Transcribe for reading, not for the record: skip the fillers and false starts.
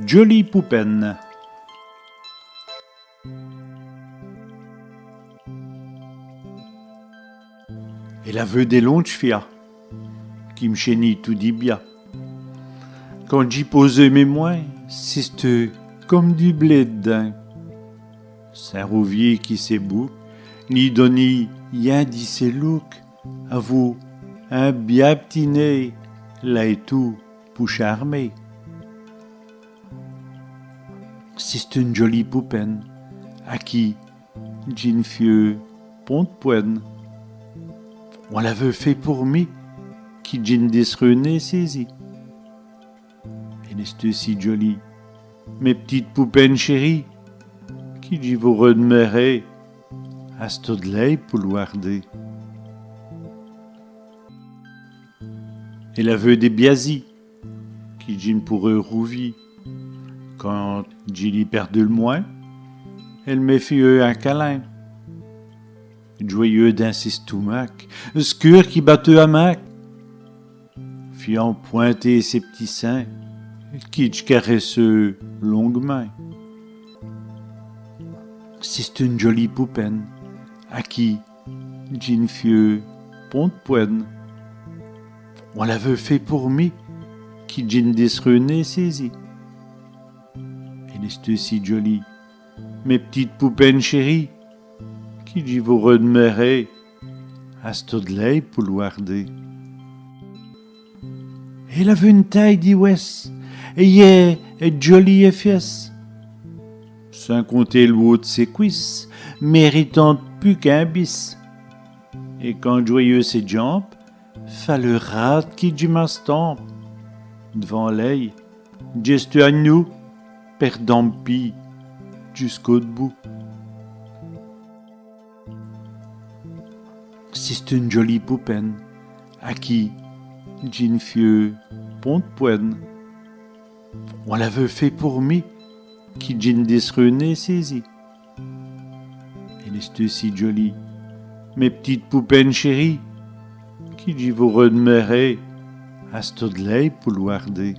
Jolie Poupen. Elle avait des longues filles qui me chénit tout dit bien. Quand j'y posais mes mains, c'était comme du blé de daim. Saint-Rouvier qui s'est beau, ni donni y'a dit ses look, à vous un bien petit nez, là et tout, pour charmer. C'est une jolie poupen, à qui j'une fieux pont de poigne. On l'avait fait pour moi, qui j'une desrené saisi. Elle est si jolie, mes petites poupennes chéries, qui j'y vous redemeurez, à ce de l'œil pour le garder. Elle avait des biasis, qui j'une pour eux rouvi. Quand j'y perdu le moins, elle m'a fait un câlin. Joyeux d'un stomac, scur qui battait à mac. Fiant pointer ses petits seins, qui caresseux longues mains. C'est une jolie poupen, à qui j'une fieux pont de poigne. On l'avait fait pour moi, qui j'une desrené saisi. Elle est si jolie, mes petites poupennes chéries, qui j'y vous redemeurez, à ce de l'œil pour le garder. Elle avait une taille d'iouest, et est jolie et fiesse. Sans compter le haut de ses cuisses, méritant plus qu'un bis. Et quand joyeux ses jambes, fa le rat qui du m'estampe. Devant l'œil, gestu à nous, perdant pis jusqu'au bout. C'est une jolie poupen, à qui j'une fieux pont de poigne. On l'avait fait pour moi, qui j'une desrené saisi. Elle est si jolie, mes petites poupennes chéries, qui j'y vous redemeurez, à ce de l'œil pour le garder.